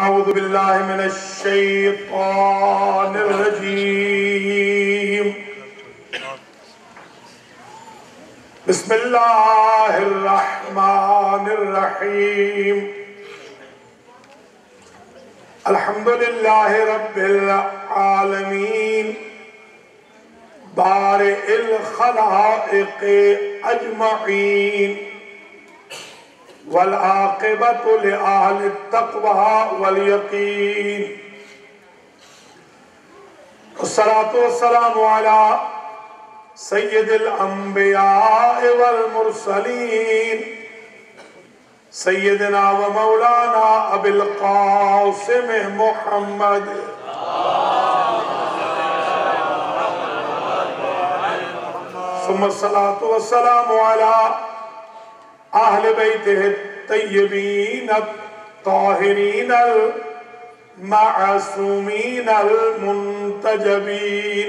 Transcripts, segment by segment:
أعوذ بالله من الشيطان الرجيم بسم الله الرحمن الرحيم الحمد لله رب العالمين بارئ الخلائق أجمعين والعاقبة لأهل التقوى واليقين والصلاة والسلام على سيد الأنبياء والمرسلين سيدنا ومولانا أبي القاسم محمد ثم الصلاة والسلام على أهل بيته الطيبين الطاهرين المعصومين المنتجبين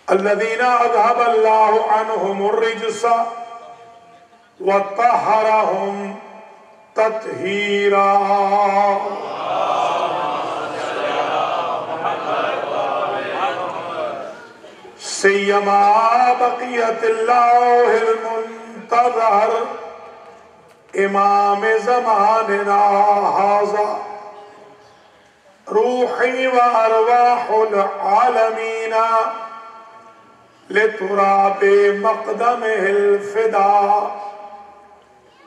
الذين أذهب الله عنهم الرجس وطهرهم تطهيرا سيما بقية الله المنتظر إمام زماننا هذا روحي وأرواح العالمين لتراب مقدمه الفداء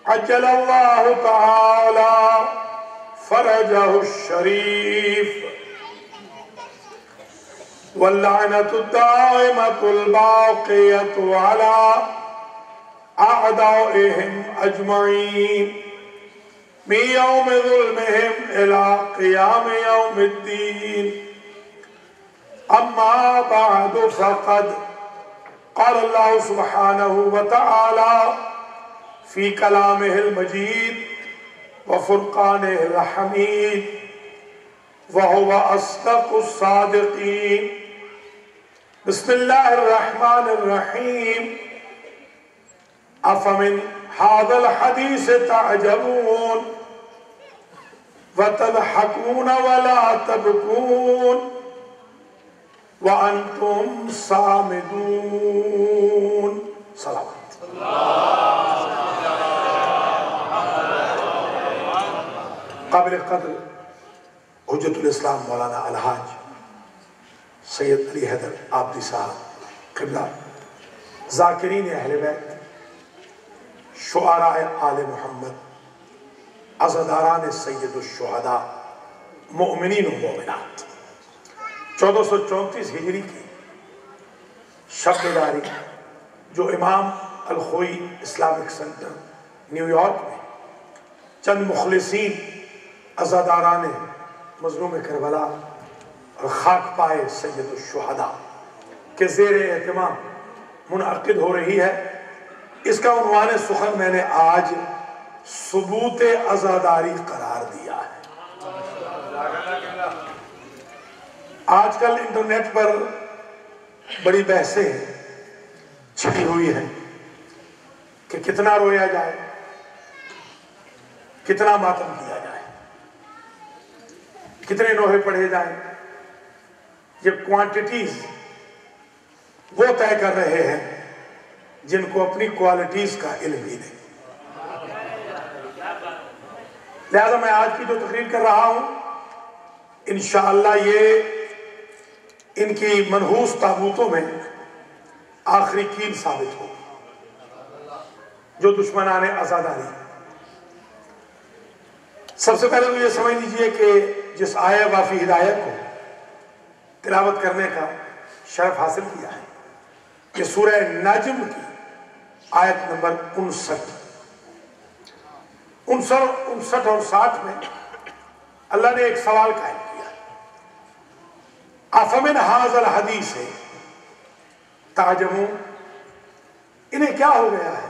عجل الله تعالى فرجه الشريف واللعنة الدائمة الباقية على أعدائهم أجمعين من يوم ظلمهم إلى قيام يوم الدين أما بعد فقد قال الله سبحانه وتعالى في كلامه المجيد وفرقانه الحميد وهو أصدق الصادقين بسم الله الرحمن الرحيم أفمن هذا الحديث تعجبون وتضحكون ولا تبكون وأنتم صامدون صلوات قابل قدر حجت الاسلام مولانا الحاج سید علی حیدر عابدی صاحب قبلہ ذاکرین اہل بیت شعراء آل محمد عزاداران سید الشہداء مؤمنین و مومنات 1434 ہجری کی شب بیداری جو امام الخوئی اسلامک سنٹر نیو یارک میں چند مخلصین عزاداران مظلوم کربلا اور خاک پائے سید الشہداء کے زیر اہتمام منعقد ہو رہی ہے. اس کا عنوان سخن میں نے آج ثبوت عزاداری قرار دیا ہے. آج کل انٹرنیٹ پر بڑی بحثیں چھپی ہوئی ہیں کہ کتنا رویا جائے, کتنا ماتم کیا جائے, کتنے نوحے پڑھے جائیں. یہ کوانٹیٹیز وہ طے کر رہے ہیں جن کو اپنی کوالٹیز کا علم ہی نہیں. لہذا میں آج کی جو تقریر کر رہا ہوں انشاءاللہ یہ ان کی منحوس تابوتوں میں آخری کیل ثابت ہو جو دشمنان عزاداری. سب سے پہلے تو یہ سمجھ لیجئے کہ جس آیہ وافی ہدایت کو تلاوت کرنے کا شرف حاصل کیا ہے یہ سورہ نجم کی آیت نمبر 59 اور 60 میں اللہ نے ایک سوال قائم کیا. افمن ھذا الحدیث تعجبون, انہیں کیا ہو گیا ہے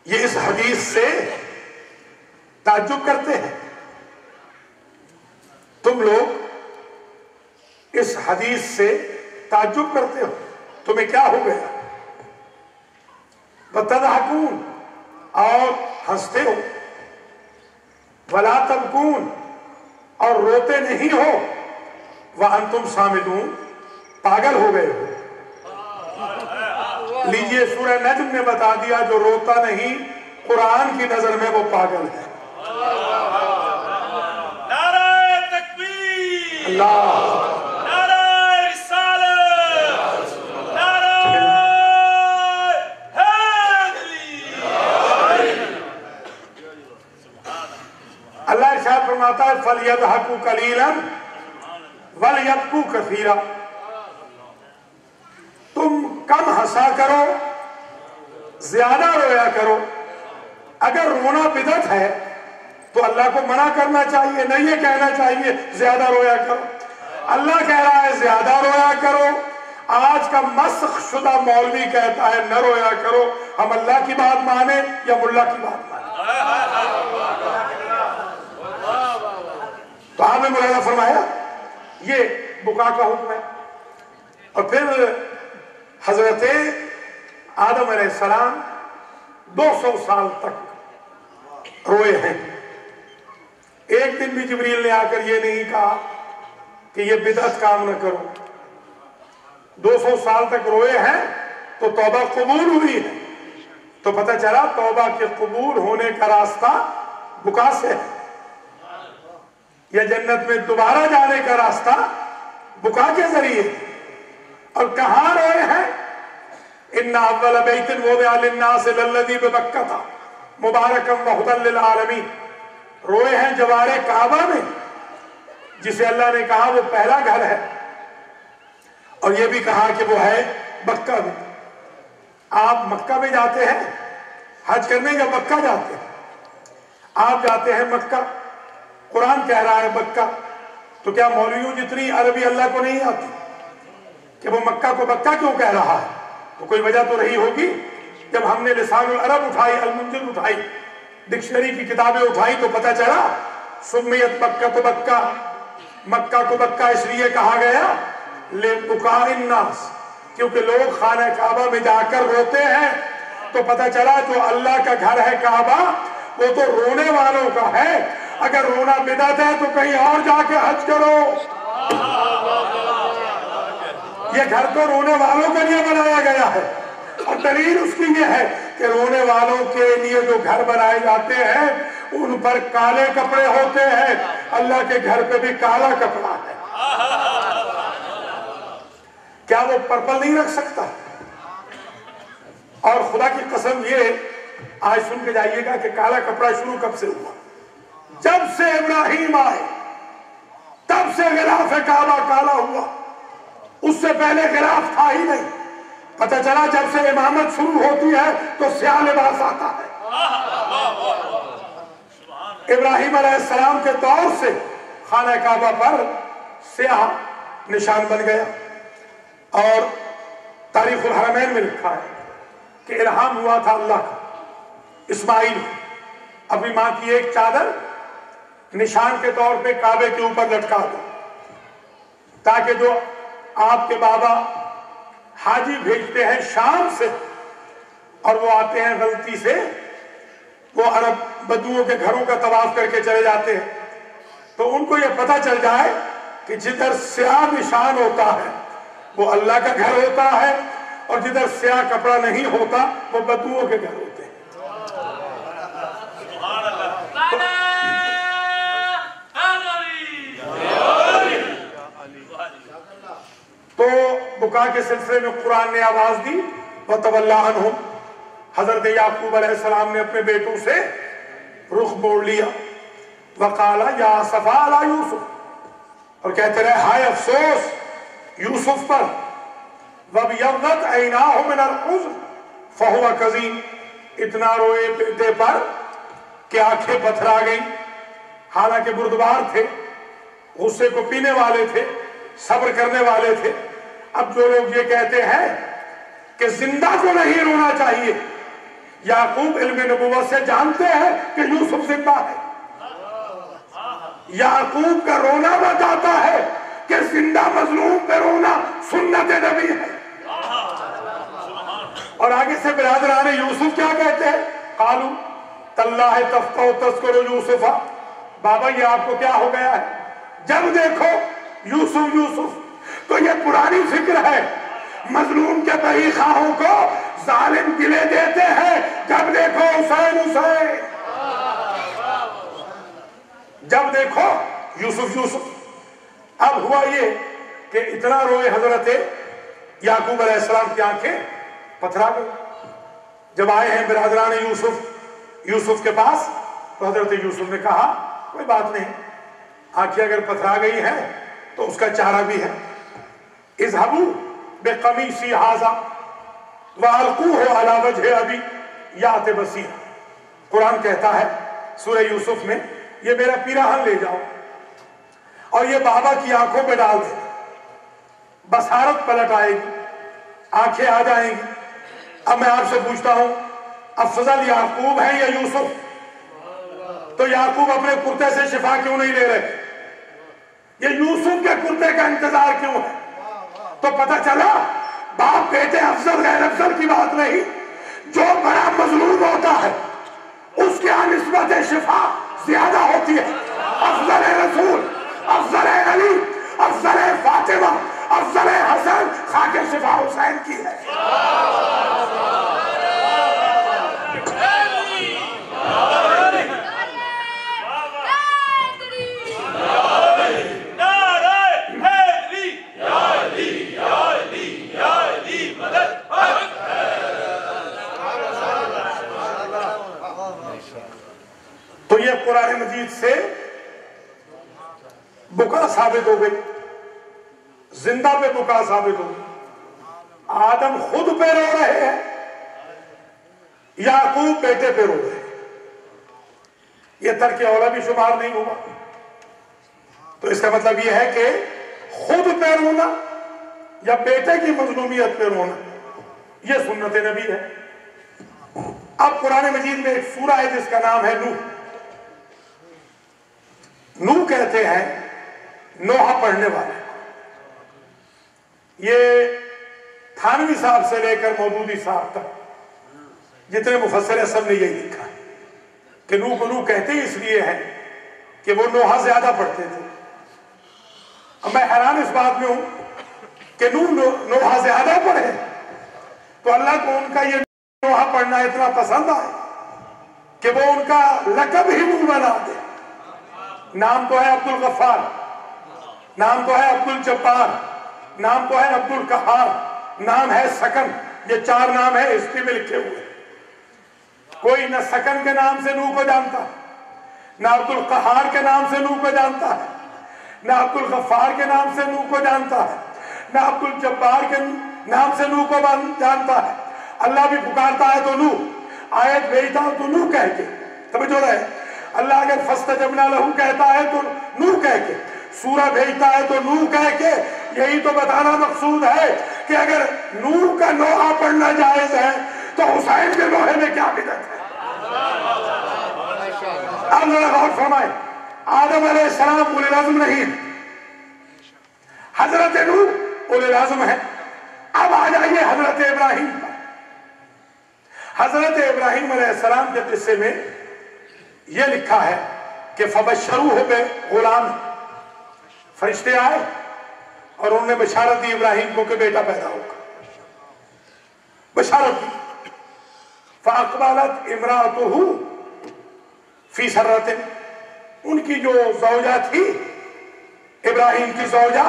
یہ اس حدیث سے تعجب کرتے ہیں. تم لوگ اس حدیث سے تعجب کرتے ہو, تمہیں کیا ہو گیا؟ وَتَضْحَكُونَ, اور ہنستے ہو. ولا تبکون، اور روتے نہیں ہو، وانتم صامتون، پاگل ہو گئے ہو۔ لیجئے سورہ نجم نے بتا دیا جو روتا نہیں قرآن کی نظر میں وہ پاگل ہے۔ نعرہ تکبیر، اللہ، نعرہ رسالت، نعرہ حیدری۔ اللہ ارشاد فرماتا ہے فَلْيَضْحَكُوا قَلِيلًا وَلْيَبْكُوا كَثِيرًا، تم کم ہنسا کرو، زیادہ رویا کرو۔ اگر رونا بدعت ہے تو اللہ کو منع کرنا چاہیے، نہیں یہ کہنا چاہیے زیادہ رویا کرو۔ اللہ کہہ رہا ہے زیادہ رویا کرو۔ آج کا مسخ شدہ مولوی کہتا ہے نہ رویا کرو۔ ہم اللہ کی بات مانیں یا ملا کی بات مانیں؟ تو آپ نے مولانا فرمایا یہ بکا کا حکم ہے۔ اور پھر حضرت آدم علیہ السلام 200 سال تک روئے ہیں۔ ایک دن بھی جبریل نے آ کر یہ نہیں کہا کہ یہ بدعت کام نہ کرو۔ 200 سال تک روئے ہیں تو توبہ قبول ہوئی ہے۔ تو پتہ چلا توبہ کے قبول ہونے کا راستہ بکا سے ہے، یا جنت میں دوبارہ جانے کا راستہ بکا کے ذریعے۔ اور کہاں روئے ہیں؟ ان اول بیت وضع للناس للذی ببکۃ مبارکا وہدی للعالمین، روئے ہیں جوار کعبہ میں جسے اللہ نے کہا وہ پہلا گھر ہے، اور یہ بھی کہا کہ وہ ہے مکہ میں۔ آپ مکہ میں جاتے ہیں حج کرنے یا مکہ جاتے ہیں؟ آپ جاتے ہیں مکہ، قرآن کہہ رہا ہے مکہ، تو کیا مولویوں جتنی عربی اللہ کو نہیں آتی کہ وہ مکہ کو مکہ کیوں کہہ رہا ہے؟ تو کوئی وجہ تو رہی ہوگی۔ جب ہم نے لسان العرب اٹھائی، المنجد اٹھائی، ڈکشنری کی کتابیں اٹھائی تو پتہ چلا سمیت مکہ تو مکہ، مکہ کو مکہ اس لیے کہا گیا لبکاء الناس، کیونکہ لوگ خانہ کعبہ میں جا کر روتے ہیں۔ تو پتہ چلا جو اللہ کا گھر ہے کعبہ وہ تو رونے والوں کا ہے۔ اگر رونا بدعت ہے تو کہیں اور جا کے حج کرو۔ یہ گھر تو رونے والوں کے لیے بنایا گیا ہے، اور دلیل اس کی یہ ہے کہ رونے والوں کے لیے جو گھر بنائے جاتے ہیں ان پر کالے کپڑے ہوتے ہیں، اللہ کے گھر پہ بھی کالا کپڑا ہے۔ کیا وہ پرپل نہیں رکھ سکتا؟ اور خدا کی قسم یہ آج سن کے جائیے گا کہ کالا کپڑا شروع کب سے ہوا؟ جب سے ابراہیم آئے تب سے غلاف کعبہ کالا ہوا، اس سے پہلے غلاف تھا ہی نہیں۔ پتہ چلا جب سے امامت شروع ہوتی ہے تو سیاہ لباس آتا ہے۔ ابراہیم علیہ السلام کے دور سے خانہ کعبہ پر سیاہ نشان بن گیا، اور تاریخ الحرمین میں لکھا ہے کہ الہام ہوا تھا اللہ کا اسماعیل اپنی ماں کی ایک چادر نشان کے طور پہ کعبے کے اوپر لٹکا دو، تاکہ جو آپ کے بابا حاجی بھیجتے ہیں شام سے اور وہ آتے ہیں غلطی سے، وہ عرب بدوؤں کے گھروں کا طواف کر کے چلے جاتے ہیں، تو ان کو یہ پتہ چل جائے کہ جدھر سیاہ نشان ہوتا ہے وہ اللہ کا گھر ہوتا ہے، اور جدھر سیاہ کپڑا نہیں ہوتا وہ بدوؤں کے گھر ہوتے ہیں۔ تو بکا کے سلسلے میں قرآن نے آواز دی وَتَوَلَّا عَنْهُمْ، حضرت یعقوب علیہ السلام نے اپنے بیٹوں سے رخ موڑ لیا۔ وَقَالَ يَا أَسَفَىٰ عَلَىٰ يُوسُف، اور کہتے رہے ہائے افسوس یوسف پر۔ وَبْيَضَّتْ عَيْنَاهُ مِنَ الْحُزْنِ فَهُوَ كَظِيمٌ، اتنا روئے پیٹے پر کہ آنکھیں پتھرا گئیں، حالانکہ بردبار تھے، غصے کو پینے والے تھے، صبر کرنے والے تھے۔ اب جو لوگ یہ کہتے ہیں کہ زندہ کو نہیں رونا چاہیے، یعقوب علم نبوت سے جانتے ہیں کہ یوسف زندہ ہے۔ یعقوب کا رونا بتاتا ہے کہ زندہ مظلوم پہ رونا سنت نبی ہے۔ اور آگے سے برادران یوسف کیا کہتے ہیں؟ قالوا تاللہ تفتأ تذکر یوسف بابا یہ آپ کو کیا ہو گیا ہے؟ جب دیکھو یوسف یوسف، تو یہ پرانی فکر ہے، مظلوم کے بری خواہوں کو ظالم گلے دیتے ہیں، جب دیکھو حسین حسین، جب دیکھو یوسف یوسف۔ اب ہوا یہ کہ اتنا روئے حضرت یعقوب علیہ السلام کی آنکھیں پتھرا گئی۔ جب آئے ہیں برادران یوسف کے پاس، تو حضرت یوسف نے کہا کوئی بات نہیں، آنکھیں اگر پتھرا گئی ہیں تو اس کا چارہ بھی ہے، اذهبوا بقمیصی ھذا والقوہ علی وجہ ابی یأت بصیرا۔ قرآن کہتا ہے سورہ یوسف میں، یہ میرا پیراہن لے جاؤ اور یہ بابا کی آنکھوں پہ ڈال دے، بصارت پلٹ آئے گی، آنکھیں آ جائیں گی۔ اب میں آپ سے پوچھتا ہوں، افضل یعقوب ہے یا یوسف؟ تو یعقوب اپنے کرتے سے شفا کیوں نہیں لے رہے؟ یہ یوسف کے کرتے کا انتظار کیوں ہے؟ تو پتہ چلا باپ بیٹے افضل غیر افضل کی بات نہیں، جو بڑا مظلوم ہوتا ہے اس کے نسبت شفا زیادہ ہوتی ہے۔ افضل رسول، افضل علی، افضل فاطمہ، افضل حسن خاک شفا حسین کی ہے۔ تو یہ قرآن مجید سے بکا ثابت ہو گئی، زندہ پہ بکا ثابت ہو گئی۔ آدم خود پہ رو رہے ہیں، یعقوب بیٹے پہ رو رہے ہیں، یہ ترک اولا بھی شمار نہیں ہوا۔ تو اس کا مطلب یہ ہے کہ خود پہ رونا یا بیٹے کی مظلومیت پہ رونا، یہ سنت نبی ہے۔ اب قرآن مجید میں ایک سورہ ہے جس کا نام ہے نوح۔ نوح کہتے ہیں نوحہ پڑھنے والے، یہ تھانوی صاحب سے لے کر مودودی صاحب تک جتنے مفسر ہیں سب نے یہی لکھا کہ نوح کو نوح کہتے اس لیے ہیں کہ وہ نوحہ زیادہ پڑھتے تھے۔ اب میں حیران اس بات میں ہوں کہ نوحہ زیادہ پڑھے تو اللہ کو ان کا یہ نوحہ پڑھنا اتنا پسند آئے کہ وہ ان کا لقب ہی نوح بنا دے۔ نام تو ہے عبد الغفار، نام تو ہے عبد الجبار، نام تو ہے عبد القہار، نام ہے سکن، یہ 4 نام ہے ہسٹری میں لکھے ہوئے۔ کوئی نہ سکن کے نام سے نوح کو جانتا ہے، نہ عبد القہار کے نام سے نوح کو جانتا ہے، نہ عبد الغفار کے نام سے نوح کو جانتا ہے، نہ عبد الجبار کے نام سے نوح کو جانتا ہے۔ اللہ بھی پکارتا ہے تو نوح، آیت بھیجتا ہے تو نوح کہہ کے، سمجھو رہے اللہ اگر فاستجبنا لہ کہتا ہے تو نوح کہہ کے، سورہ بھیجتا ہے تو نوح کہہ کے، یہی تو بتانا مقصود ہے کہ اگر نوح کا نوحہ پڑھنا جائز ہے تو حسین کے نوحے میں کیا بدعت ہے؟ اب ذرا غور فرمائیں، آدم علیہ السلام اولو العزم نہیں، حضرت نوح اولو العزم ہے۔ اب آ جائیے حضرت ابراہیم پر۔ حضرت ابراہیم علیہ السلام کے قصے میں یہ لکھا ہے کہ فبشروہ بغلام، فرشتے آئے اور انہوں نے بشارت دی ابراہیم کو کہ بیٹا پیدا ہوگا، بشارت دی۔ فاقبلت امرأتہ فی سرۃ، ان کی جو زوجہ تھی ابراہیم کی زوجہ،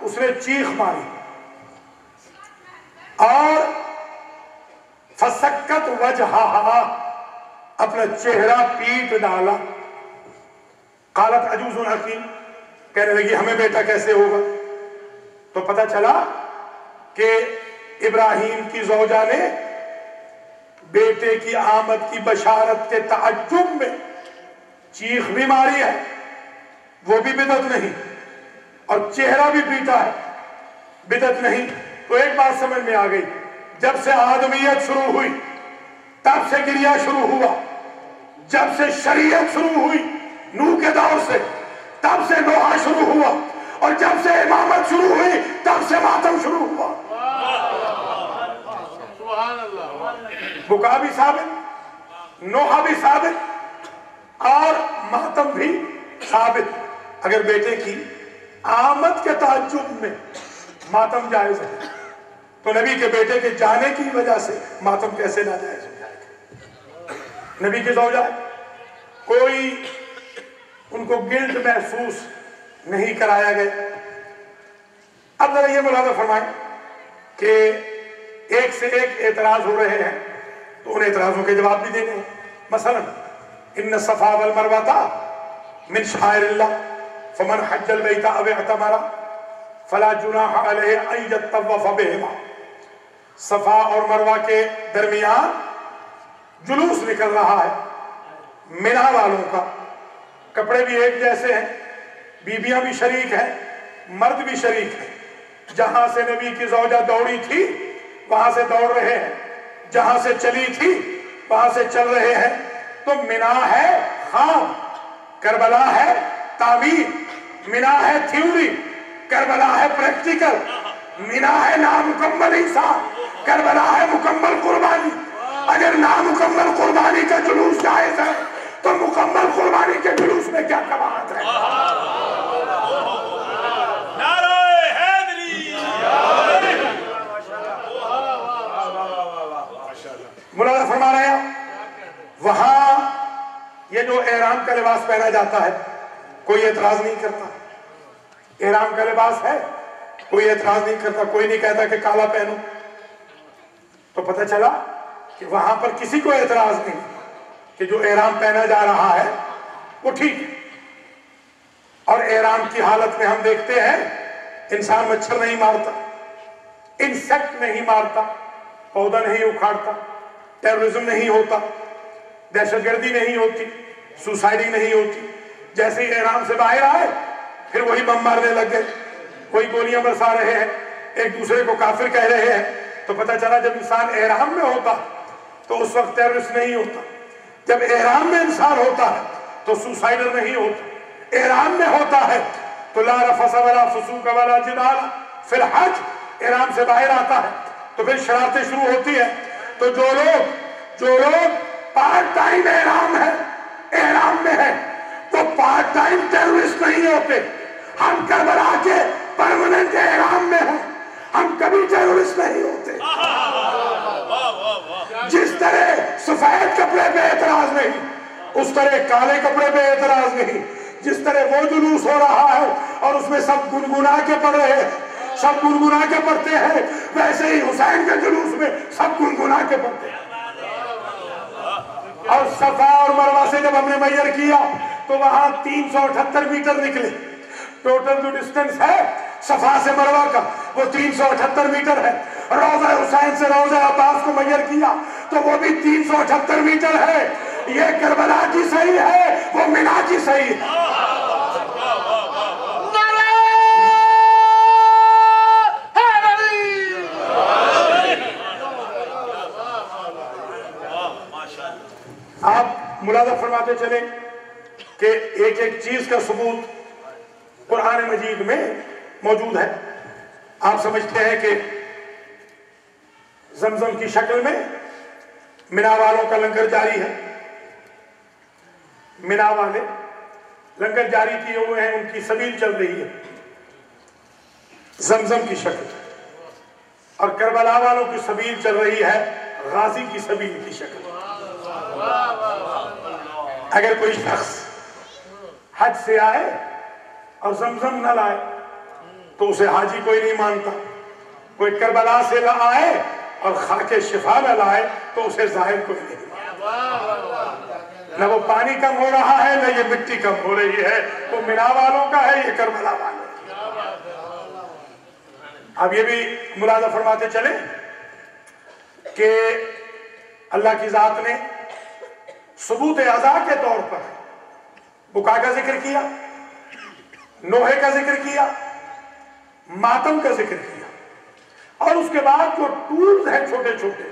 اس نے چیخ ماری اور فسکت وجہہا، اپنا چہرہ پیٹ ڈالا۔ قالت عجوز حکیم، کہنے لگی ہمیں بیٹا کیسے ہوگا؟ تو پتہ چلا کہ ابراہیم کی زوجہ نے بیٹے کی آمد کی بشارت کے تعجب میں چیخ بھی ماری ہے، وہ بھی بدعت نہیں، اور چہرہ بھی پیٹا ہے، بدعت نہیں۔ تو ایک بات سمجھ میں آ گئی، جب سے آدمیت شروع ہوئی تب سے گریہ شروع ہوا، جب سے شریعت شروع ہوئی نوح کے دور سے تب سے نوحہ شروع ہوا، اور جب سے امامت شروع ہوئی تب سے ماتم شروع ہوا۔ بکا بھی ثابت، نوحہ بھی ثابت، اور ماتم بھی ثابت اگر بیٹے کی آمد کے تعجب میں ماتم جائز ہے تو نبی کے بیٹے کے جانے کی وجہ سے ماتم کیسے ناجائز ہو جائے گا؟ نبی کی زوجہ کوئی ان کو گلٹ محسوس نہیں کرایا گیا۔ اب ذرا یہ ملاحظہ فرمائیں کہ ایک سے ایک اعتراض ہو رہے ہیں تو ان اعتراضوں کے جواب بھی دینے ہیں۔ مثلا ان الصفا والمروہ من شعائر اللہ فمن حج البیت او اعتمر فلا جناح علیہ ان یطوف بہما۔ صفا اور مروہ کے درمیان جلوس نکل رہا ہے منا والوں کا، کپڑے بھی ایک جیسے ہیں، بیویاں بھی شریک ہیں، مرد بھی شریک ہیں۔ جہاں سے نبی کی زوجہ دوڑی تھی وہاں سے دوڑ رہے ہیں، جہاں سے چلی تھی وہاں سے چل رہے ہیں۔ تو منا ہے خام، کربلا ہے تعمیر، منا ہے تھیوری، کربلا ہے پریکٹیکل، منا ہے نامکمل انسان، کربلا ہے مکمل قربانی۔ اگر نامکمل قربانی کا جلوس جائز ہے تو مکمل قربانی کے جلوس میں کیا کباہت ہے؟ ملاحظہ فرما رہے ہیں وہاں یہ جو احرام کا لباس پہنا جاتا ہے کوئی اعتراض نہیں کرتا، احرام کا لباس ہے کوئی اعتراض نہیں کرتا، کوئی نہیں کہتا کہ کالا پہنو۔ تو پتہ چلا کہ وہاں پر کسی کو اعتراض نہیں کہ جو احرام پہنا جا رہا ہے وہ ٹھیک ہے۔ اور احرام کی حالت میں ہم دیکھتے ہیں انسان مچھر نہیں مارتا، انسیکٹ نہیں مارتا، پودا نہیں اکھاڑتا، ٹیررزم نہیں ہوتا، دہشت گردی نہیں ہوتی، سوسائڈنگ نہیں ہوتی۔ جیسے ہی احرام سے باہر آئے پھر وہی بم مارنے لگ گئے، وہی گولیاں برسا رہے ہیں، ایک دوسرے کو کافر کہہ رہے ہیں۔ تو پتہ چلا جب انسان احرام میں ہوتا تو اس وقت ٹیررسٹ نہیں ہوتا، جب احرام میں انسان ہوتا ہے تو سوسائڈر نہیں ہوتا، احرام میں ہوتا ہے تو لا رفث ولا فسوق ولا جدال فی الحج، احرام سے باہر آتا ہے تو پھر شرارتیں شروع ہوتی ہیں۔ تو جو لوگ پارٹ ٹائم احرام میں ہے وہ پارٹ ٹائم ٹیررسٹ نہیں ہوتے۔ ہم کربلا کے پرماننٹ احرام میں ہیں، ہم کبھی ٹیررسٹ نہیں ہوتے۔ جس طرح سفید کپڑے پہ اعتراض نہیں، اس طرح کالے کپڑے پہ اعتراض نہیں۔ جس طرح وہ جلوس ہو رہا ہے اور اس میں سب گنگنا کے پڑھ رہے ہیں، سب گنگنا کے پڑھتے ہیں، ویسے ہی حسین کے جلوس میں سب گنگنا کے پڑھتے ہیں۔ اور صفا اور مروہ سے جب ہم نے میئر کیا تو وہاں 378 میٹر نکلے۔ ٹوٹل جو ڈسٹنس ہے صفا سے مروہ کا وہ 378 میٹر ہے۔ روضہ حسین سے روضہ عباس کو میئر کیا تو وہ بھی 378 میٹر ہے۔ یہ کربلا کی صحیح ہے، وہ منا کی صحیح ہے۔ آپ ملاحظہ فرماتے چلیں کہ ایک ایک چیز کا ثبوت قرآن مجید میں موجود ہے۔ آپ سمجھتے ہیں کہ زمزم کی شکل میں منا والوں کا لنگر جاری ہے، منا والے لنگر جاری کیے ہوئے ہیں، ان کی سبیل چل رہی ہے زمزم کی شکل، اور کربلا والوں کی سبیل چل رہی ہے غازی کی سبیل کی شکل۔ اگر کوئی شخص حج سے آئے اور زمزم نہ لائے تو اسے حاجی کوئی نہیں مانتا، کوئی کربلا سے نہ آئے اور خاک شفا نہ لائے تو اسے زاہد کوئی نہیں مانتا۔ نہ وہ پانی کم ہو رہا ہے نہ یہ مٹی کم ہو رہی ہے، وہ منا والوں کا ہے، یہ کربلا والوں کا۔ اب یہ بھی ملاحظہ فرماتے چلیں کہ اللہ کی ذات نے ثبوت عزا کے طور پر بکا کا ذکر کیا، نوحے کا ذکر کیا، ماتم کا ذکر کیا، اور اس کے بعد جو ٹولز ہیں چھوٹے چھوٹے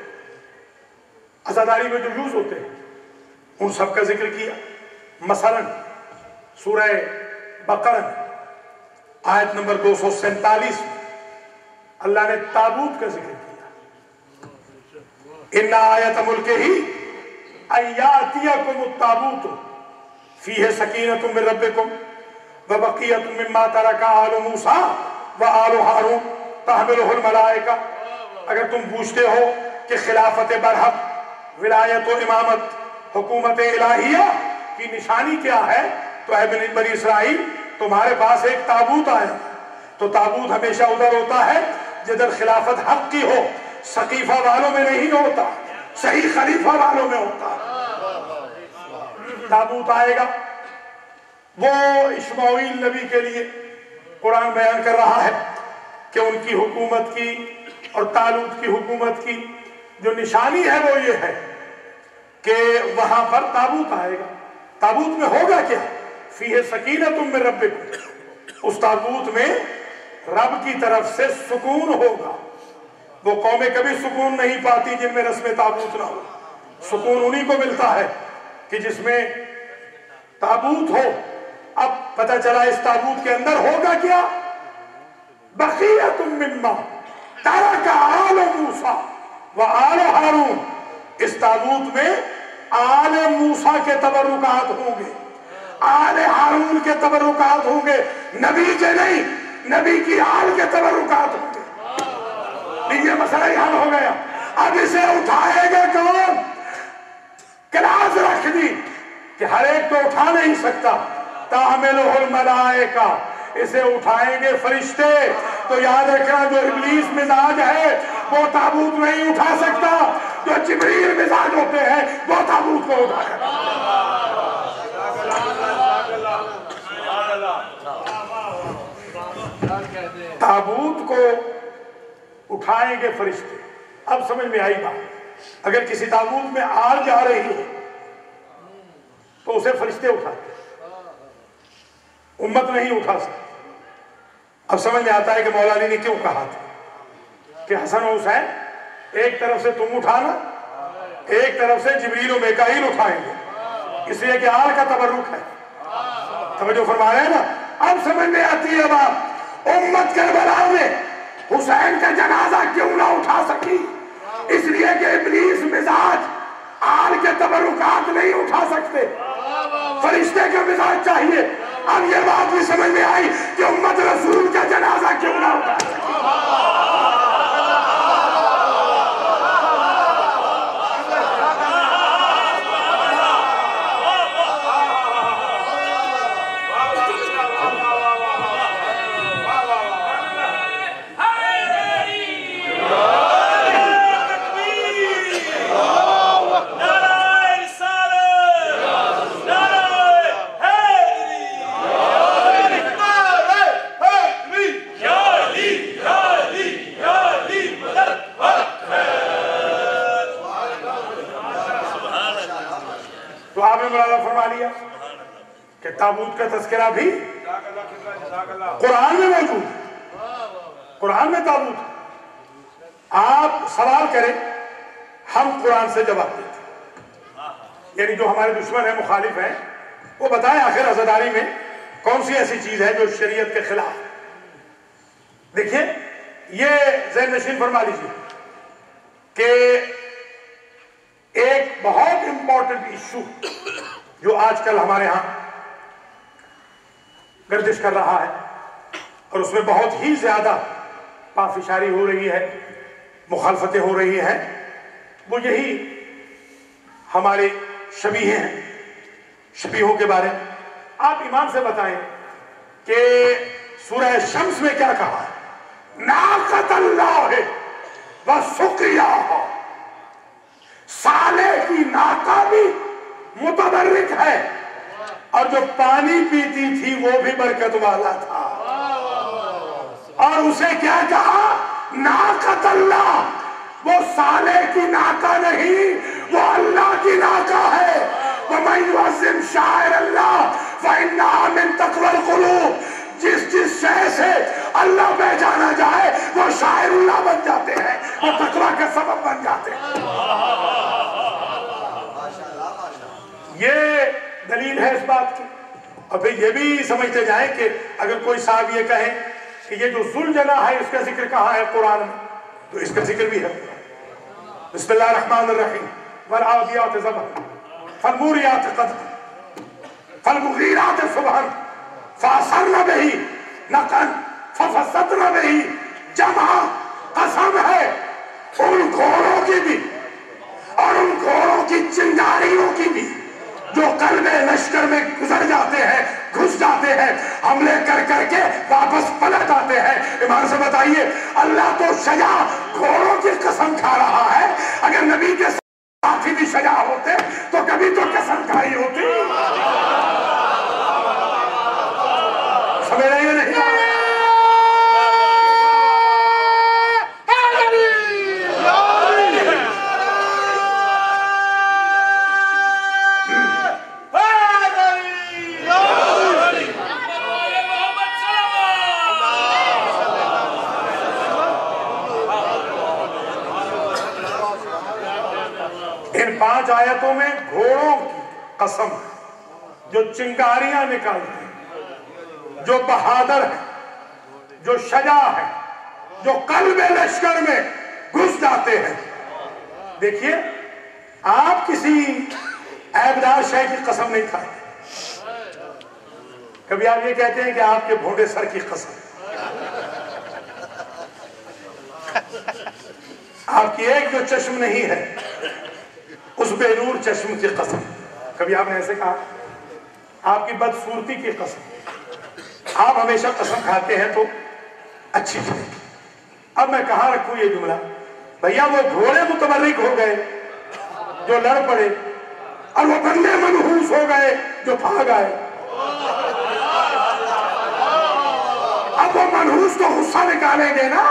عزاداری میں جو یوز ہوتے ہیں ان سب کا ذکر کیا۔ مثلا سورہ بقرہ آیت نمبر 247 میں اللہ نے تابوت کا ذکر کیا۔ ان آیت ملک ہی ایاتیکم التابوت فیہ سکینۃ من ربکم وبقیۃ مما ترک آل موسیٰ وآل ہارون تحملہ الملائکہ. اگر تم پوچھتے ہو کہ خلافت برحق، ولایت و امامت، حکومت الہیہ کی نشانی کیا ہے، تو اے بنی اسرائیل تمہارے پاس ایک تابوت آیا. تو تابوت ہمیشہ ادھر ہوتا ہے جدھر خلافت حق کی ہو، سقیفہ والوں میں نہیں ہوتا، صحیح خلیفہ والوں میں ہوتا. تابوت آئے گا، وہ اشمعیل نبی کے لیے قرآن بیان کر رہا ہے کہ ان کی حکومت کی اور طالوت کی حکومت کی جو نشانی ہے وہ یہ ہے کہ وہاں پر تابوت آئے گا. تابوت میں ہوگا کیا؟ فیہ سکینۃ من ربکم، اس تابوت میں رب کی طرف سے سکون ہوگا. وہ قومیں کبھی سکون نہیں پاتی جن میں رسم تابوت نہ ہو. سکون انہی کو ملتا ہے کہ جس میں تابوت ہو. اب پتہ چلا اس تابوت کے اندر ہوگا کیا؟ بقیۃ مما ترک آل موسیٰ وآل ہارون. اس تابوت میں آل موسیٰ کے تبرکات ہوں گے، آل ہارون کے تبرکات ہوں گے، نبی کے نہیں، نبی کی آل کے تبرکات ہوں گے. یہ مسئلہ ہی حل ہو گیا. اب اسے اٹھائے گا کون؟ کلاس رکھ دی کہ ہر ایک تو اٹھا نہیں سکتا. تحملہ الملائکہ، اسے اٹھائیں گے فرشتے. تو یاد رکھنا جو ابلیس مزاج ہے وہ تابوت نہیں اٹھا سکتا، جو جبریل مزاج ہوتے ہیں وہ تابوت کو اٹھائے گا. تابوت کو اٹھائیں گے فرشتے. اب سمجھ میں آئی بات. اگر کسی تابوت میں آگ جا رہی ہے تو اسے فرشتے اٹھاتے، امت نہیں اٹھا سکتی. اب سمجھ میں آتا ہے کہ مولا علی نے کیوں کہا تھا کہ حسن و حسین ایک طرف سے تم اٹھانا، ایک طرف سے جبریل و میکائیل اٹھائیں گے، اس لیے کہ آل کا تبرک ہے. توجہ فرما رہے ہیں نا. اب سمجھ میں آتی ہے بات. امت کربلا میں حسین کا جنازہ کیوں نہ اٹھا سکی؟ اس لیے کہ ابلیس مزاج آل کے تبرکات نہیں اٹھا سکتے، فرشتے کا مزاج چاہیے. اب یہ بات بھی سمجھ میں آئی کہ امت رسول کا جنازہ کیوں نہ اٹھا سکے. تو آپ نے مرادہ فرما لیا کہ تابوت کا تذکرہ بھی قرآن میں موجود ہے. قرآن میں تابوت. آپ سوال کریں، ہم قرآن سے جواب دیتے. یعنی جو ہمارے دشمن ہیں، مخالف ہیں، وہ بتائیں آخر عزاداری میں کون سی ایسی چیز ہے جو شریعت کے خلاف. دیکھیں یہ ذہن نشین فرما لیجیے کہ ایک بہت امپورٹنٹ ایشو جو آج کل ہمارے ہاں گردش کر رہا ہے اور اس میں بہت ہی زیادہ پافشاری ہو رہی ہے، مخالفتیں ہو رہی ہیں، وہ یہی ہمارے شبیہ ہیں. شبیہوں کے بارے میں آپ ایمان سے بتائیں کہ سورہ شمس میں کیا کہا ہے؟ ناقۃ اللہ وسقیاھا. سالے کی ناقہ بھی متبرک ہے اور جو پانی پیتی تھی وہ بھی برکت والا تھا. اور اسے کیا کہا؟ ناقۃ اللہ. وہ سالے کی ناقہ نہیں، وہ اللہ کی ناقہ ہے. وَمَن يُعَظِّمْ شَعَائِرَ اللَّهِ فَإِنَّهَا مِن تَقْوَى الْقُلُوبِ. جس شے سے اللہ پہچانا جائے وہ شاعر اللہ بن جاتے ہیں، وہ تقویٰ کا سبب بن جاتے ہیں. یہ دلیل ہے اس بات کی. اور پھر یہ بھی سمجھتے جائیں کہ اگر کوئی صاحب یہ کہے کہ یہ جو ذوالجناح ہے اس کا ذکر کہاں ہے قرآن میں، تو اس کا ذکر بھی ہے. بسم اللہ الرحمن الرحیم والعادیات ضبحا فالموریات قدحا فالمغیرات صبحن فاثرن بہ نقعا ففسدن بہ جمعا، قسم ہے ان گھوڑوں کی بھی اور ان گھوڑوں کی چنگاریوں کی بھی جو قلب لشکر میں گزر جاتے ہیں، گھس جاتے ہیں، حملے کر کر کے واپس پلٹ آتے ہیں۔ ایمان سے بتائیے، اللہ تو شجاع گھوڑوں کی قسم کھا رہا ہے، اگر نبی کے ساتھی بھی شجاع ہوتے تو کبھی تو قسم کھائی ہوتی۔ سمجھ رہے ہیں نہیں؟ ان 5 آیتوں میں گھوڑوں کی قسم جو چنگاریاں نکالتے ہیں، جو بہادر ہیں، جو شجاع ہیں، جو قلب لشکر میں گھس جاتے ہیں۔ دیکھیے، آپ کسی عیبدار شے کی قسم نہیں کھاتے۔ کبھی آپ یہ کہتے ہیں کہ آپ کے بھونڈے سر کی قسم، آپ کی ایک جو چشم نہیں ہے اس بے نور چشم کی قسم۔ کبھی آپ نے ایسے کہا؟ آپ کی بدصورتی کی قسم۔ آپ ہمیشہ قسم کھاتے ہیں تو اچھی چیز۔ اب میں کہاں رکھوں یہ جملہ؟ بھیا وہ گھوڑے متبرک ہو گئے جو لڑ پڑے، اور وہ بندے منحوس ہو گئے جو بھاگ آئے۔ اب وہ منحوس تو غصہ نکالیں گے نا،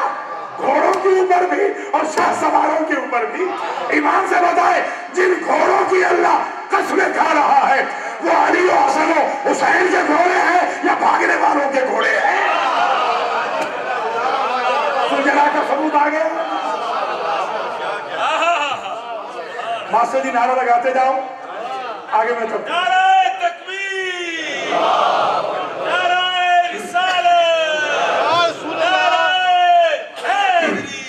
گھوڑوں کے اوپر بھی اور شاہ سواروں کے اوپر بھی۔ ایمان سے بتائے، جن گھوڑوں کی اللہ قسمیں کھا رہا ہے وہ علی و حسن و حسین کے گھوڑے ہیں یا بھاگنے والوں کے گھوڑے ہیں؟ سلجھنا کا ثبوت آ گیا۔ ماسٹر جی نعرہ لگاتے جاؤ، آگے میں تب نعرہ تکبیر، نعرہ رسالت، نعرہ حیدری۔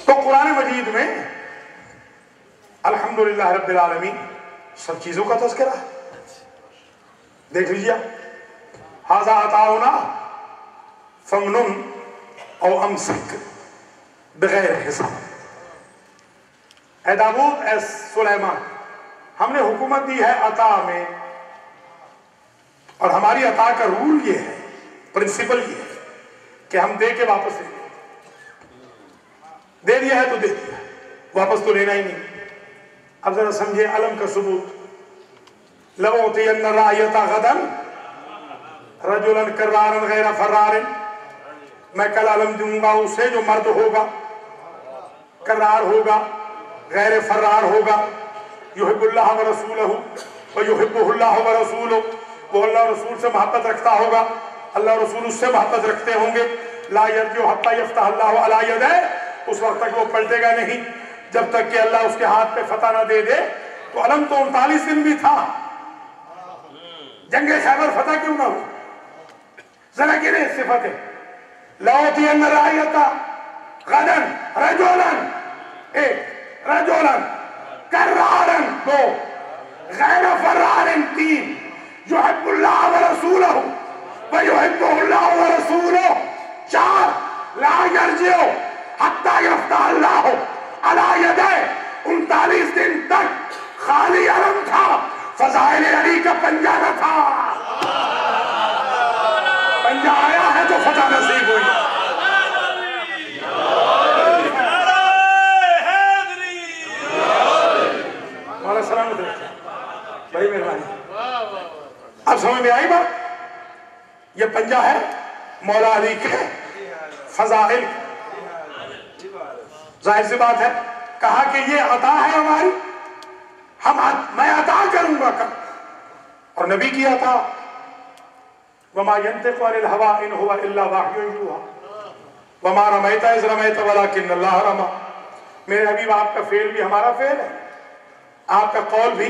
تو قرآن مجید میں الحمدللہ رب العالمین سب چیزوں کا تذکرہ ہے۔ دیکھ لیجیے، ھذا عطاؤنا فمنن او امسک بغیر حساب۔ اے داؤد، اے سلیمان، ہم نے حکومت دی ہے عطا میں، اور ہماری عطا کا رول یہ ہے، پرنسپل یہ ہے کہ ہم دے کے واپس لیں۔ دے دیا ہے تو دے دیا، واپس تو لینا ہی نہیں۔ اب ذرا سمجھے علم کا ثبوت۔ لَأُعْطِيَنَّ الرَّايَةَ غَدًا رَجُلًا كَرَّارًا غَيْرَ فَرَّارٍ، میں کل علم دوں گا اسے جو مرد ہوگا، کرار ہوگا، غیر فرار ہوگا، یحب اللہ ورسولہ ویحبہ اللہ ورسولہ، وہ اللہ رسول سے محبت رکھتا ہوگا، اللہ رسول اس سے محبت رکھتے ہوں گے۔ لا یرجع حتی یفتح اللہ علی یدیہ، اس وقت تک وہ پلٹے گا نہیں جب تک کہ اللہ اس کے ہاتھ پہ فتح نہ دے دے۔ تو علم تو 39 دن بھی تھا، جنگ خیبر فتح کیوں نہ ہو؟ ذرا گنے صفتیں۔ لَأُعْطِيَنَّ الرَّايَةَ غَدًا رَجُلًا، ایک، رَجُلًا كَرَّارًا، دو، غَيْرَ فَرَّارٍ، تین، يُحِبُّ اللَّهَ وَرَسُولَهُ وَيُحِبُّهُ اللَّهُ وَرَسُولُهُ، چار، لَا يَرْجِعُ حَتَّى يَفْتَحَ اللَّهُ عَلَى يَدَيْهِ، 39 دن تک خالی علم تھا، فضائل علی کا پنجہ نہ تھا۔ پنجہ آیا ہے تو فتح نصیب ہوئی۔ مولا سلامت رکھیں، بڑی مہربانی۔ اب سمجھ میں آئی بات؟ یہ پنجہ ہے مولا علی کے فضائل۔ ظاہر سی بات ہے، کہا کہ یہ عطا ہے ہماری، میں عطا کروں گا کل، اور نبی کی عطا وما ينطق عن الهوى ان هو الا وحی یوحی وما رمیت اذ رمیت ولکن اللہ رمی۔ میرے حبیب، آپ کا فعل بھی ہمارا فعل ہے، آپ کا قول بھی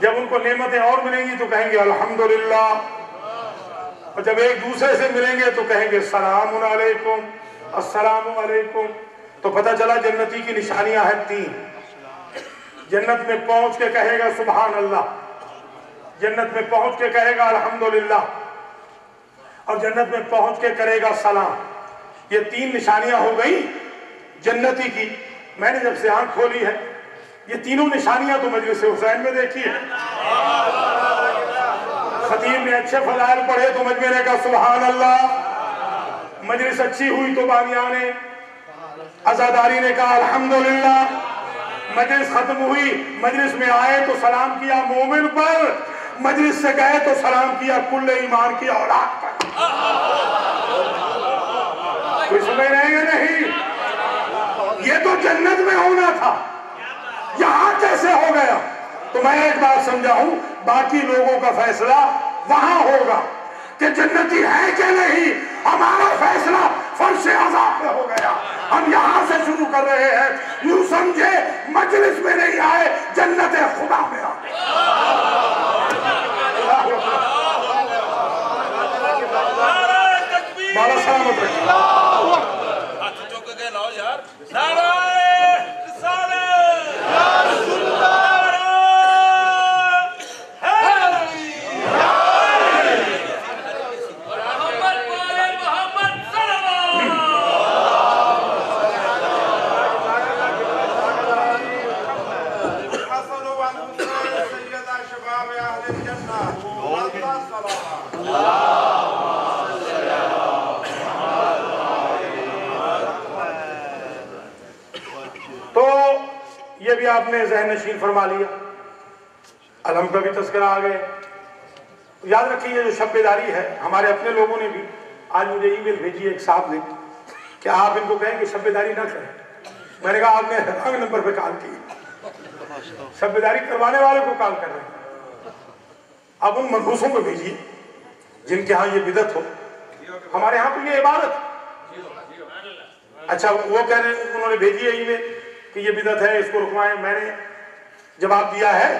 جب ان کو نعمتیں اور ملیں گی تو کہیں گے الحمدللہ، اور جب ایک دوسرے سے ملیں گے تو کہیں گے السلام علیکم السلام علیکم۔ تو پتہ چلا جنتی کی نشانیاں ہیں 3۔ جنت میں پہنچ کے کہے گا سبحان اللہ، جنت میں پہنچ کے کہے گا الحمدللہ، اور جنت میں پہنچ کے کرے گا سلام۔ یہ 3 نشانیاں ہو گئی جنتی کی۔ میں نے جب سے آنکھ کھولی ہے یہ تینوں نشانیاں تو مجلس حسین میں دیکھی ہے۔ خطیب نے اچھے فضائل پڑھے تو مجمع نے کہا سبحان اللہ، مجلس اچھی ہوئی تو بانیان عزاداری نے کہا الحمدللہ، مجلس ختم ہوئی، مجلس میں آئے تو سلام کیا مومن پر، مجلس سے گئے تو سلام کیا کل ایمان کی اولاد پر۔ کوئی سمجھ رہے ہیں نہیں؟ یہ تو جنت میں ہونا تھا، یہاں کیسے ہو گیا؟ تو میں ایک بات سمجھاؤں، باقی لوگوں کا فیصلہ وہاں ہوگا کہ جنتی ہے کہ نہیں۔ ہمارا فیصلہ فرش عذاب پہ ہو گیا، ہم یہاں سے شروع کر رہے ہیں۔ یوں سمجھے مجلس میں نہیں آئے، جنت خدا میں آئے۔ بابا سلامت رکھیں۔ ہاتھ چوک کے لاؤ یار، نعرہ رسالت، یا رسول اللہ، یہ بھی آپ نے ذہن نشین فرما لیا۔ علم کا بھی تذکرہ آ گئے۔ یاد رکھیے یہ جو شب بیداری ہے، ہمارے اپنے لوگوں نے بھی آج مجھے ای میل بھیجی ہے ایک صاحب نے کہ آپ ان کو کہیں کہ شب بیداری نہ کریں۔ میں نے کہا آپ نے رنگ نمبر پہ کال کی، شب بیداری کروانے والے کو کال کر رہے ہیں۔ اب ان منحوسوں کو بھیجیے جن کے ہاں یہ بدعت ہو، ہمارے ہاں تو یہ عبادت۔ اچھا وہ کہہ رہے ہیں، انہوں نے بھیجی ہے ای میل کہ یہ بدعت ہے، اس کو رکوائیں۔ میں نے جواب دیا ہے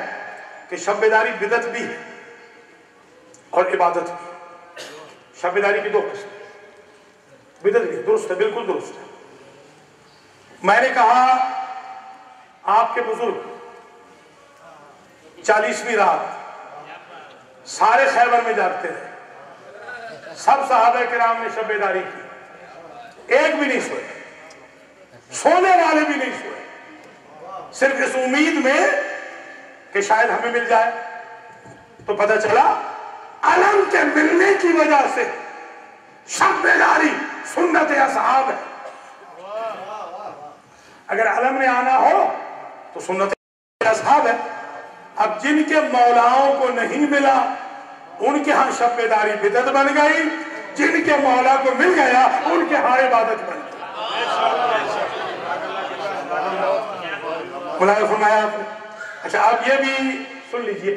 کہ شب بیداری بدعت بھی ہے اور عبادت بھی۔ شب بیداری کی 2 قسم، بدعت بھی درست ہے، بالکل درست ہے۔ میں نے کہا آپ کے بزرگ 40ویں رات سارے خیبر میں جاگتے رہے، سب صحابہ کرام نے شب بیداری کی، ایک بھی نہیں سوئے، سونے والے بھی نہیں سوئے، صرف اس امید میں کہ شاید ہمیں مل جائے۔ تو پتہ چلا علم کے ملنے کی وجہ سے شب بیداری سنت اصحاب ہے۔ اگر علم نے آنا ہو تو سنت اصحاب ہے۔ اب جن کے مولاؤں کو نہیں ملا ان کے ہاں شب بیداری بدعت بن گئی، جن کے مولا کو مل گیا ان کے ہاں عبادت بن گئی۔ ملاحظہ فرمایا آپ نے؟ اچھا آپ یہ بھی سن لیجئے،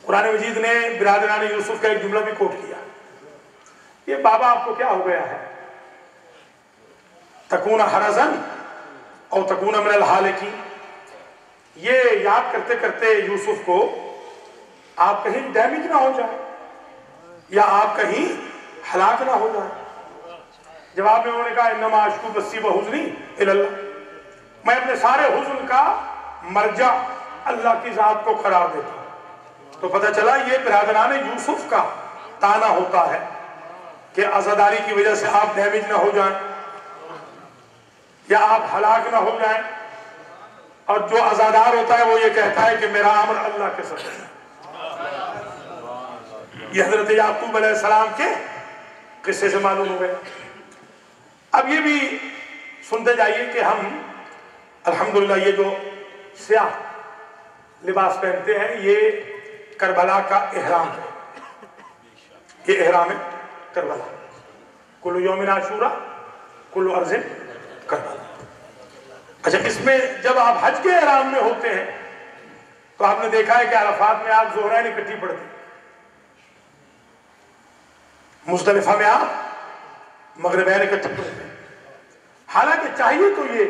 قرآن مجید نے برادران یوسف کا ایک جملہ بھی کوٹ کیا۔ یہ بابا آپ کو کیا ہو گیا ہے؟ تکون حرزن او تکون من الحالکین۔ یہ یاد کرتے کرتے یوسف کو آپ کہیں ڈیمیج نہ ہو جائے یا آپ کہیں ہلاک نہ ہو جائے۔ جواب میں انہوں نے کہا انما اشکو بسی وحزنی الی اللہ، میں اپنے سارے حزن کا مرجع اللہ کی ذات کو قرار دیتا ہوں۔ تو پتہ چلا یہ برادران یوسف کا تانا ہوتا ہے کہ عزاداری کی وجہ سے آپ ڈیمیج نہ ہو جائیں یا آپ ہلاک نہ ہو جائیں، اور جو عزادار ہوتا ہے وہ یہ کہتا ہے کہ میرا امر اللہ کے ساتھ ہے۔ یہ حضرت یعقوب علیہ السلام کے قصے سے معلوم ہو گئے۔ اب یہ بھی سنتے جائیے کہ ہم الحمدللہ یہ جو سیاہ لباس پہنتے ہیں یہ کربلا کا احرام ہے، یہ احرام ہے کربلا، کل یوم عاشورہ کل ارض کربلا۔ اچھا اس میں جب آپ حج کے احرام میں ہوتے ہیں تو آپ نے دیکھا ہے کہ عرفات میں آپ ظہرین اکٹھی پڑھتے ہیں، مزدلفہ میں آپ مغربین اکٹھی پڑھتے ہیں۔ حالانکہ چاہیے تو یہ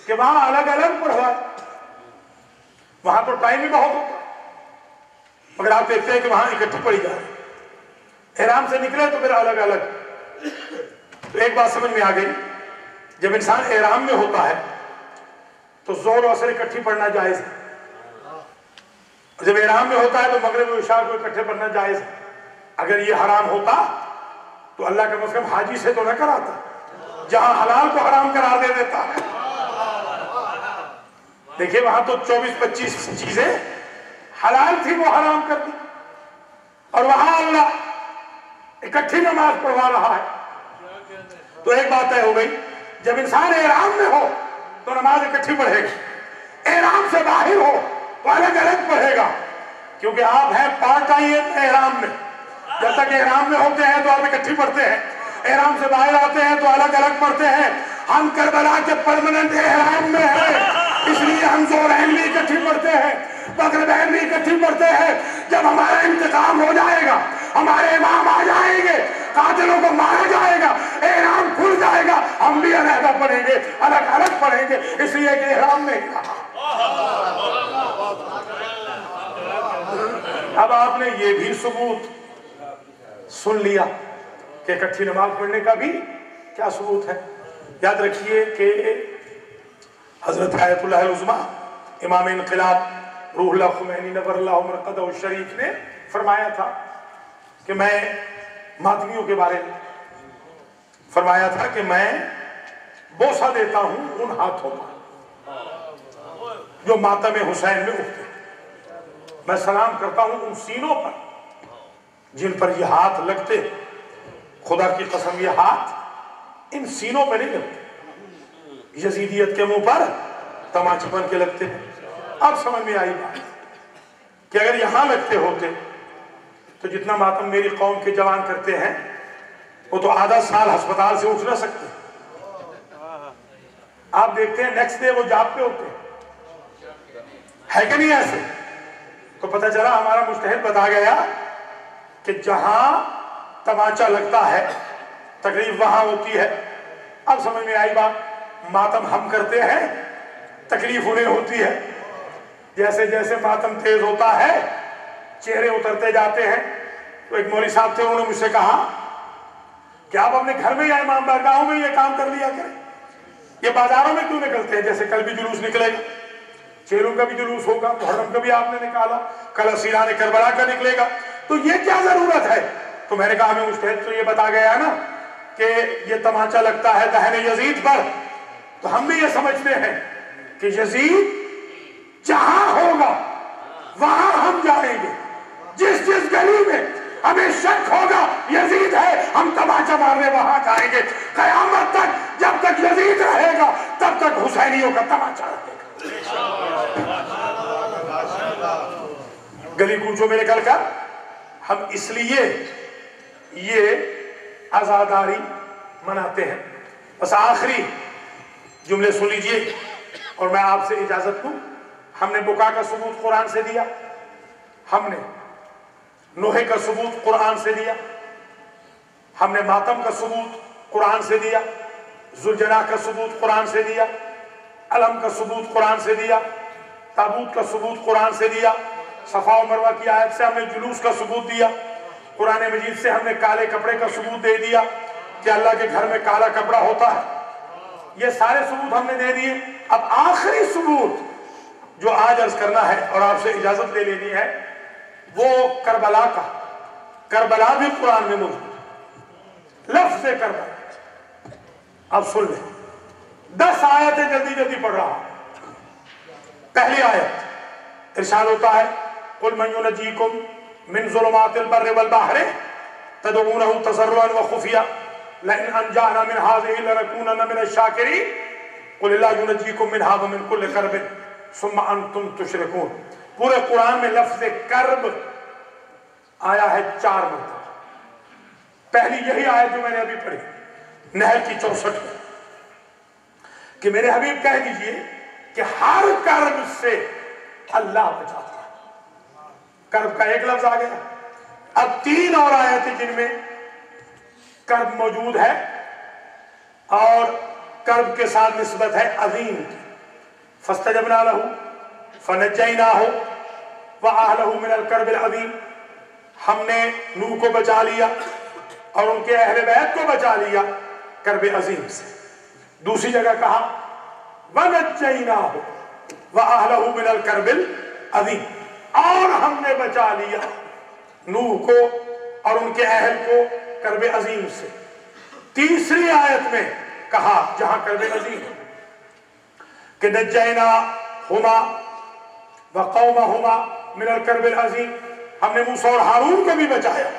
کہ وہاں الگ الگ پڑھوائے، وہاں تو ٹائم ہی بہت ہوتا، مگر آپ دیکھتے ہیں کہ وہاں اکٹھی پڑی جا رہی، احرام سے نکلے تو پھر الگ الگ۔ تو ایک بات سمجھ میں آ گئی، جب انسان احرام میں ہوتا ہے تو ظہر و عصر اکٹھی پڑھنا جائز ہے، جب احرام میں ہوتا ہے تو مغرب و عشاء کو اکٹھے پڑھنا جائز ہے۔ اگر یہ حرام ہوتا تو اللہ کم از کم حاجی سے تو نہ کراتا، جہاں حلال کو حرام قرار دے دیتا ہے۔ دیکھیے وہاں تو 24-25 چیزیں حلال تھی وہ حرام کر دی، اور وہاں اللہ اکٹھی نماز پڑھوا رہا ہے۔ تو ایک بات طے ہو گئی، جب انسان احرام میں ہو تو نماز اکٹھی پڑھے گا، احرام سے باہر ہو تو الگ الگ پڑھے گا، کیونکہ آپ ہیں پارٹ ٹائم احرام میں۔ جب تک احرام میں ہوتے ہیں تو آپ اکٹھی پڑھتے ہیں، احرام سے باہر آتے ہیں تو الگ الگ پڑھتے ہیں۔ ہم کربلا کے پرماننٹ احرام میں ہیں، اس لیے ہم ظہرین بھی اکٹھی پڑھتے ہیں، مغربین بھی اکٹھی پڑھتے ہیں۔ جب ہمارا انتقام ہو جائے گا، ہمارے امام آ جائیں گے، قاتلوں کو مارا جائے گا، احرام کھل جائے گا، ہم بھی علیحدہ پڑھیں گے، الگ الگ پڑھیں گے، اس لیے کہ احرام میں ہی رہا۔ اب آپ نے یہ بھی ثبوت سن لیا کہ اکٹھی نماز پڑھنے کا بھی کیا ثبوت ہے۔ یاد رکھیے کہ حضرت آیت اللہ العظمیٰ امام انقلاب روح اللہ خمینی نور اللہ مرقدہ الشریف نے فرمایا تھا کہ میں ماتمیوں کے بارے میں فرمایا تھا کہ میں بوسہ دیتا ہوں ان ہاتھوں پر جو ماتم حسین میں اٹھتے ہیں، میں سلام کرتا ہوں ان سینوں پر جن پر یہ ہاتھ لگتے ہیں۔ خدا کی قسم یہ ہاتھ ان سینوں پہ نہیں لگتے، یزیدیت کے منہ پر تماچے بن کے لگتے ہیں۔ اب سمجھ میں آئی بات کہ اگر یہاں لگتے ہوتے تو جتنا ماتم میری قوم کے جوان کرتے ہیں وہ تو آدھا سال ہسپتال سے اٹھ نہ سکتے۔ آپ دیکھتے ہیں نیکسٹ ڈے وہ جاب پہ ہوتے ہیں، ہے کہ نہیں ایسے؟ تو پتہ چلا ہمارا مجتہد بتا گیا کہ جہاں تماچا لگتا ہے تکلیف وہاں ہوتی ہے۔ اب سمجھ میں آئی بات، ماتم ہم کرتے ہیں تکلیف انہیں ہوتی ہے۔ جیسے جیسے ماتم تیز ہوتا ہے چہرے اترتے جاتے ہیں۔ تو ایک مولوی صاحب تھے، انہوں نے مجھ سے کہا کہ آپ اپنے گھر میں یا امام بارگاہوں میں یہ کام کر لیا کریں، یہ بازاروں میں کیوں نکلتے ہیں؟ جیسے کل بھی جلوس نکلے گا، چیلوں کا بھی جلوس ہوگا، محرم کا بھی آپ نے نکالا، کل اسیران کربلا کا نکلے گا، تو یہ کیا ضرورت ہے؟ تو میں نے کہا ہمیں مجتہد تو یہ بتا گیا نا کہ یہ تماچا لگتا ہے دہن یزید پر، تو ہم بھی یہ سمجھتے ہیں کہ یزید جہاں ہوگا وہاں ہم جائیں گے، جس جس گلی میں ہمیں شک ہوگا یزید ہے، ہم تماچا مارنے وہاں جائیں گے۔ قیامت تک جب تک یزید رہے گا تب تک حسینیوں کا تماچا رہے گا۔ گلی کوچوں میں نکل کر ہم اس لیے یہ عزاداری مناتے ہیں۔ بس آخری جملے سن لیجئے اور میں آپ سے اجازت دوں۔ ہم نے بکا کا ثبوت قرآن سے دیا، ہم نے نوحے کا ثبوت قرآن سے دیا، ہم نے ماتم کا ثبوت قرآن سے دیا، ذوالجناح کا ثبوت قرآن سے دیا، علم کا ثبوت قرآن سے دیا، تابوت کا ثبوت قرآن سے دیا، صفا و مروہ کی آیت سے ہم نے جلوس کا ثبوت دیا، قرآن مجید سے ہم نے کالے کپڑے کا ثبوت دے دیا کہ اللہ کے گھر میں کالا کپڑا ہوتا ہے۔ یہ سارے ثبوت ہم نے دے دیے۔ اب آخری ثبوت جو آج عرض کرنا ہے اور آپ سے اجازت لے لینی ہے وہ کربلا کا۔ کربلا بھی قرآن میں موجود ہے، لفظ کربلا۔ اب سن لیں، 10 آیتیں جلدی جلدی پڑھ رہا ہوں۔ پہلی آیت ارشاد ہوتا ہے قُلْ مَنْ يُنَجِّيكُمْ مِنْ ظُلُمَاتِ الْبَرِّ وَالْبَحْرِ تَدْعُونَهُ تَضَرُّعًا وَخُفْيًا لَئِنْ أَنْجَانَا مِنْ هَٰذِهِ لَنَكُونَنَّ مِنَ الشَّاكِرِينَ قُلِ اللَّهُ يُنَجِّيكُم مِّنْهَا وَمِنْ كُلِّ كَرْبٍ ثُمَّ أَنْتُمْ تُشْرِكُونَ۔ پورے قرآن میں لفظ کرب آیا ہے 4 مرتبہ۔ پہلی یہی آیت جو میں نے ابھی پڑھی نحل کی 64 میں کہ میرے حبیب کہہ دیجئے کہ ہر کرب سے اللہ بچاتا ہے۔ کرب کا ایک لفظ آ گیا۔ اب 3 اور آیتیں جن میں کرب موجود ہے اور کرب کے ساتھ نسبت ہے عظیم کی۔ فاستجبنا له فنجیناہ وَأَهْلَهُ مِنَ الْكَرْبِ الْعَظِيمِ، ہم نے نوح کو بچا لیا اور ان کے اہل بیت کو بچا لیا کرب عظیم سے۔ دوسری جگہ کہا وَنَجَّيْنَاهُ وَأَهْلَهُ مِنَ الْكَرْبِ الْعَظِيمِ، اور ہم نے بچا لیا نوح کو اور ان کے اہل کو کرب عظیم سے۔ تیسری آیت میں کہا جہاں کرب عظیم کہ نجیناہما وقومہما من الکرب العظیم، ہم نے موسیٰ اور ہارون کو بھی بچایا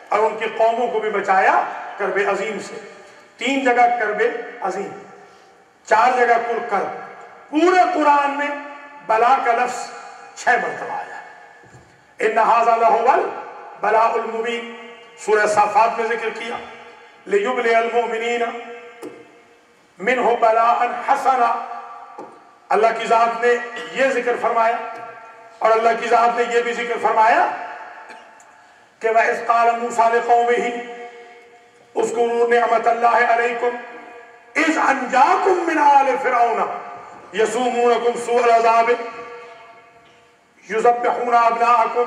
اور ان کی قوموں کو بھی بچایا کرب عظیم سے۔ 3 جگہ کرب عظیم، 4 جگہ کل کرب۔ پورے قرآن میں بلا کا لفظ 6 مرتبہ آیا ہے۔ ان ھذا لہو البلاء المبین، سورہ صافات میں ذکر کیا، لیبلی المؤمنین منہ بلاء حسنا، اللہ کی ذات نے یہ ذکر فرمایا اور اللہ کی ذات نے یہ بھی ذکر فرمایا کہ وَإِذْ قَالَ مُوسَىٰ لِقَوْمِهِ اذْكُرُوا نِعْمَةَ اللَّهِ عَلَيْكُمْ إِذْ أَنْجَاكُمْ مِنْ آلِ فِرْعَوْنَ يَسُومُونَكُمْ سُوءَ الْعَذَابِ يُذَبِّحُونَ أَبْنَاءَكُمْ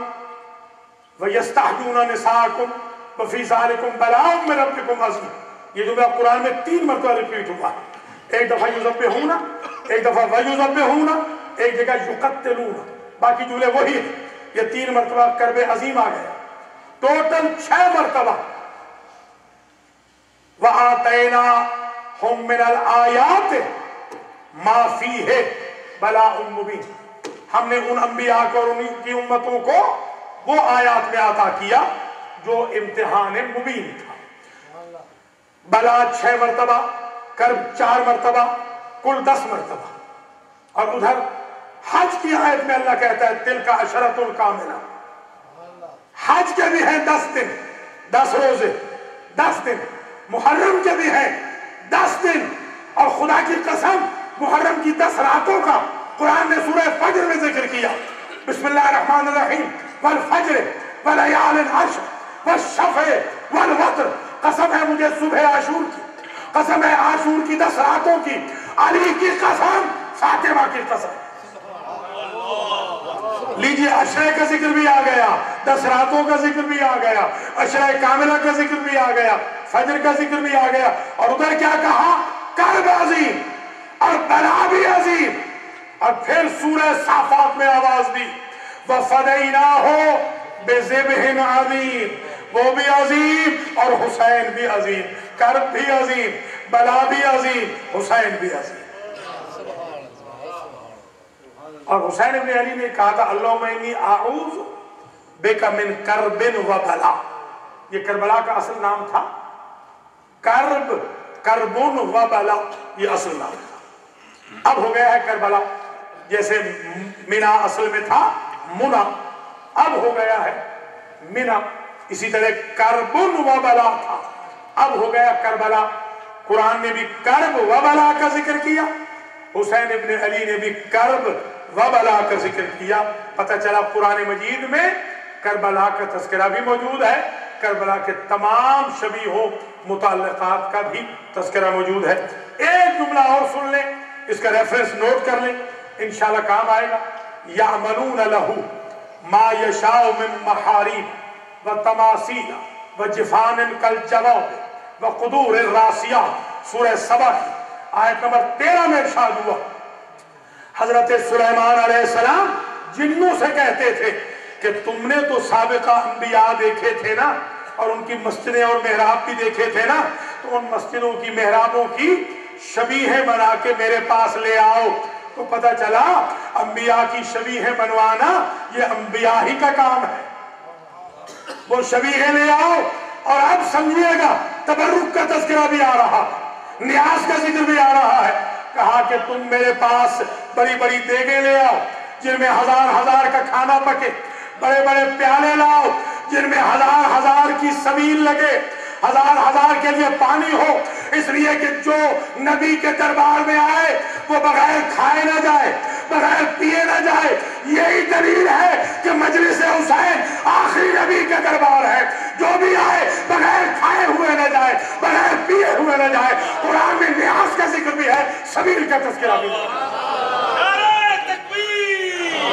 وَيَسْتَحْيُونَ نِسَاءَكُمْ وَفِي ذَلِكُمْ بَلَاءٌ مِّن رَبِّكُمْ عَظِيمٌ۔ یہ جملہ قرآن میں 3 مرتبہ ریپیٹ ہوا، ایک دفعہ یذبحون، ایک دفعہ ویذبحون، ایک جگہ یقتلون، باقی جملے وہی ہیں۔ یہ 3 مرتبہ کرب عظیم آ گیا، ٹوٹل 6 مرتبہ۔ وَآتَيْنَاهُمْ مِنَ الْآيَاتِ مَا فِيهِ بَلَاءٌ مُبِينٌ، ہم نے ان انبیاء کو اور ان کی امتوں کو وہ آیات میں عطا کیا جو امتحان مبین تھا۔ بلا 6 مرتبہ، کرب 4 مرتبہ، کل 10 مرتبہ۔ اور ادھر حج کی آیت میں اللہ کہتا ہے تِلْكَ عَشَرَةٌ كَامِلَةٌ، حج کے بھی ہیں 10 دن، 10 روزے، 10 دن، محرم کے بھی ہیں 10 دن، اور خدا کی قسم محرم کی 10 راتوں کا قرآن نے سورہ فجر میں ذکر کیا۔ بسم اللہ الرحمن الرحیم، والفجر ولیال عشر والشفع والوتر، قسم ہے مجھے صبح عاشور کی، قسم ہے عاشور کی 10 راتوں کی، علی کی قسم، فاطمہ کی قسم۔ لیجئے عشرہ کا ذکر بھی آ گیا، 10 راتوں کا ذکر بھی آ گیا، عشرہ کاملہ کا ذکر بھی آ گیا، فجر کا ذکر بھی آ گیا، اور ادھر کیا کہا؟ کرب عظیم اور بلا بھی عظیم۔ اور پھر سورہ صافات میں آواز دی وَفَدَيْنَاهُ بِذِبْحٍ عَظِيمٍ، وہ بھی عظیم اور حسین بھی عظیم، کرب بھی عظیم، بلا بھی عظیم، حسین بھی عظیم۔ اور حسین ابن علی نے کہا تھا اللہم انی اعوذ بک من کرب و بلا، یہ کربلا کا اصل نام تھا، کرب، کربن و بلا یہ اصل نام تھا، اب ہو گیا ہے کربلا، جیسے مینا اصل میں تھا منا، اب ہو گیا ہے مینا، اسی طرح کربن و بلا تھا، اب ہو گیا کربلا۔ قرآن نے بھی کرب و بلا کا ذکر کیا، حسین ابن علی نے بھی کرب و بلا کا ذکر کیا۔ پتہ چلا قرآن مجید میں کربلا کا تذکرہ بھی موجود ہے، کربلا کے تمام شبیہوں متعلقات کا بھی تذکرہ موجود ہے۔ ایک جملہ اور سن لیں، اس کا ریفرنس نوٹ کر لیں، انشاءاللہ کام آئے گا۔ یعملون لہ ما یشاء من محاریب وتماثیل وجفان کالجواب وقدور الراسیات، سورہ سبا کی آیت نمبر 13 میں ارشاد ہوا حضرت سلیمان علیہ السلام جنوں سے کہتے تھے کہ تم نے تو سابقہ انبیاء دیکھے تھے نا، اور ان کی مسجدیں اور محراب بھی دیکھے تھے نا، تو ان مسجدوں کی محرابوں کی شبیہیں بنا کے میرے پاس لے آؤ۔ تو پتہ چلا انبیاء کی شبیہیں بنوانا یہ انبیاء ہی کا کام ہے، وہ شبیہیں لے آؤ۔ اور اب سمجھیے گا تبرک کا تذکرہ بھی آ رہا، نیاز کا ذکر بھی آ رہا ہے۔ کہا کہ تم میرے پاس بڑی بڑی دیگیں لے آؤ جن میں 1000 کا کھانا پکے، بڑے بڑے پیالے لاؤ جن میں 1000 کی سبیل لگے، 1000 کے لیے پانی ہو، اس لیے کہ جو نبی کے دربار میں آئے وہ بغیر کھائے نہ جائے، بغیر پیے نہ جائے۔ یہی دلیل ہے کہ مجلس حسین آخری نبی کا دربار ہے، جو بھی آئے بغیر کھائے ہوئے نہ جائے، بغیر پیے ہوئے نہ جائے۔ قرآن میں نیاز کا ذکر بھی ہے، سبیل کا تذکرہ بھی ہے۔ نعرہ تکبیر،